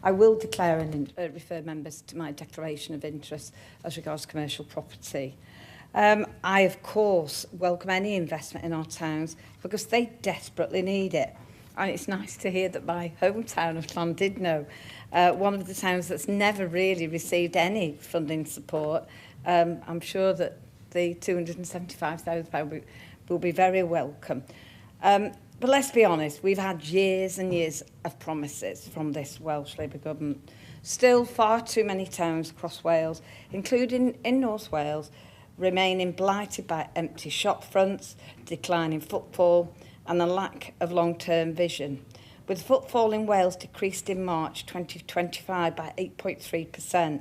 I will declare and refer members to my declaration of interest as regards commercial property. I, of course, welcome any investment in our towns because they desperately need it. And it's nice to hear that my hometown of Llandudno, one of the towns that's never really received any funding support, I'm sure that the £275,000 will be very welcome. But let's be honest, we've had years and years of promises from this Welsh Labour government. Still, far too many towns across Wales, including in North Wales, remaining blighted by empty shop fronts, declining footfall and a lack of long-term vision. With footfall in Wales decreased in March 2025 by 8.3%.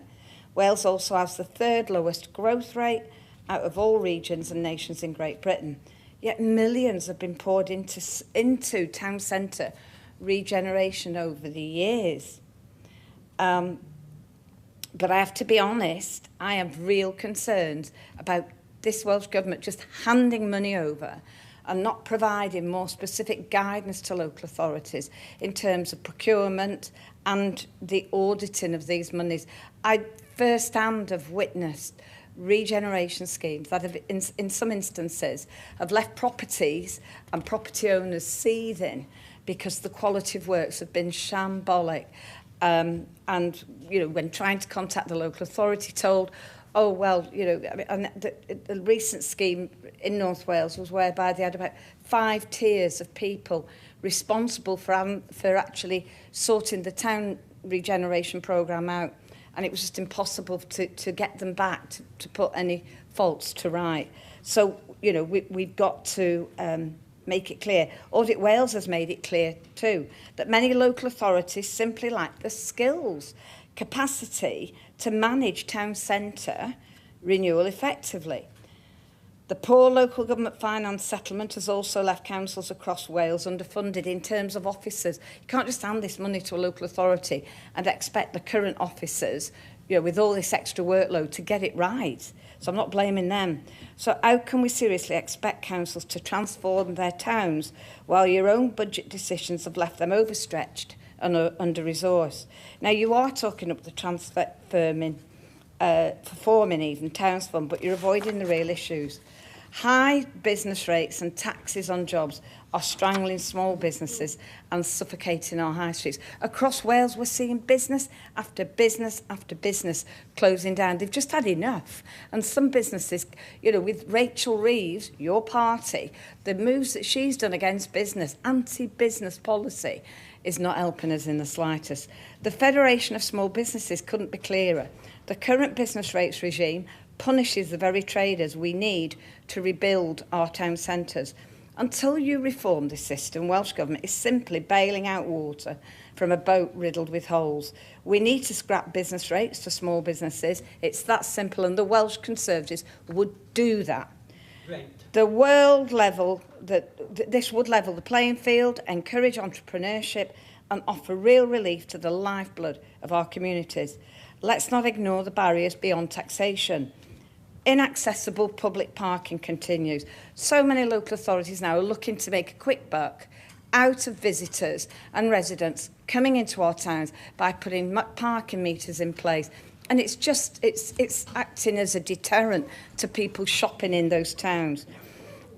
Wales also has the third lowest growth rate out of all regions and nations in Great Britain. Yet millions have been poured into town centre regeneration over the years. But I have to be honest, I have real concerns about this Welsh Government just handing money over and not providing more specific guidance to local authorities in terms of procurement and the auditing of these monies. I firsthand have witnessed regeneration schemes that have, in some instances, have left properties and property owners seething because the quality of works have been shambolic. And, you know, when trying to contact the local authority, told, oh, well, you know, and the recent scheme in North Wales was whereby they had about 5 tiers of people responsible for actually sorting the town regeneration programme out. And it was just impossible to get them back, to put any faults to right. So, you know, we've got to make it clear. Audit Wales has made it clear too, that many local authorities simply lack the skills, capacity to manage town centre renewal effectively. The poor local government finance settlement has also left councils across Wales underfunded in terms of officers. You can't just hand this money to a local authority and expect the current officers, you know, with all this extra workload to get it right. So I'm not blaming them. So how can we seriously expect councils to transform their towns while your own budget decisions have left them overstretched and under-resourced? Now, you are talking up the transforming even Towns Fund, but you're avoiding the real issues. High business rates and taxes on jobs are strangling small businesses and suffocating our high streets. Across Wales, we're seeing business after business after business closing down. They've just had enough. And some businesses, you know, with Rachel Reeves, your party, the moves that she's done against business, anti-business policy, is not helping us in the slightest. The Federation of Small Businesses couldn't be clearer. The current business rates regime punishes the very traders we need to rebuild our town centres. Until you reform this system, Welsh Government is simply bailing out water from a boat riddled with holes. We need to scrap business rates for small businesses. It's that simple, and the Welsh Conservatives would do that. Great. The world level, this would level the playing field, encourage entrepreneurship, and offer real relief to the lifeblood of our communities. Let's not ignore the barriers beyond taxation. Inaccessible public parking continues. So many local authorities now are looking to make a quick buck out of visitors and residents coming into our towns by putting parking meters in place. And it's acting as a deterrent to people shopping in those towns.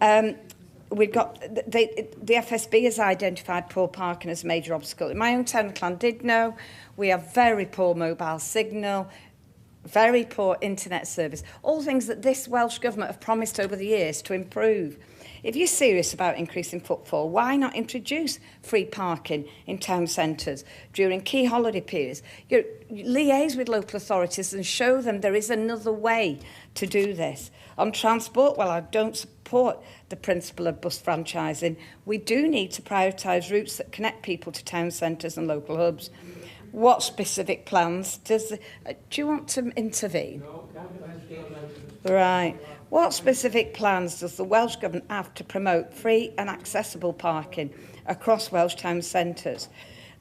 We've got the FSB has identified poor parking as a major obstacle. In my own town of Llandudno, we have very poor mobile signal, very poor internet service, all things that this Welsh Government have promised over the years to improve. If you're serious about increasing footfall, why not introduce free parking in town centres during key holiday periods? You liaise with local authorities and show them there is another way to do this. On transport, well, I don't support the principle of bus franchising. We do need to prioritise routes that connect people to town centres and local hubs. What specific plans do you want to intervene? No, right. What specific plans does the Welsh Government have to promote free and accessible parking across Welsh town centres?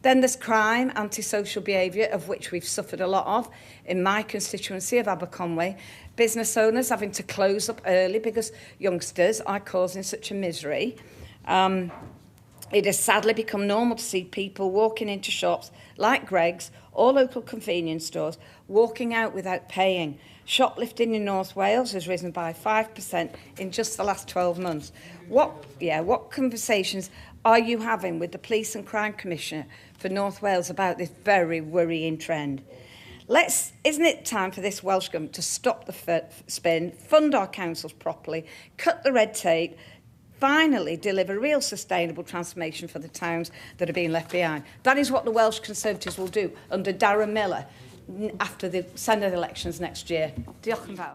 Then there's crime, antisocial behaviour, of which we've suffered a lot of in my constituency of Aberconwy. Business owners having to close up early because youngsters are causing such a misery. It has sadly become normal to see people walking into shops like Greggs or local convenience stores, walking out without paying. Shoplifting in North Wales has risen by 5% in just the last 12 months. What conversations are you having with the Police and Crime Commissioner for North Wales about this very worrying trend? Isn't it time for this Welsh Government to stop the spin, fund our councils properly, cut the red tape, finally deliver real sustainable transformation for the towns that are being left behind? That is what the Welsh Conservatives will do under Darren Miller after the Senedd elections next year. Diolch yn fawr.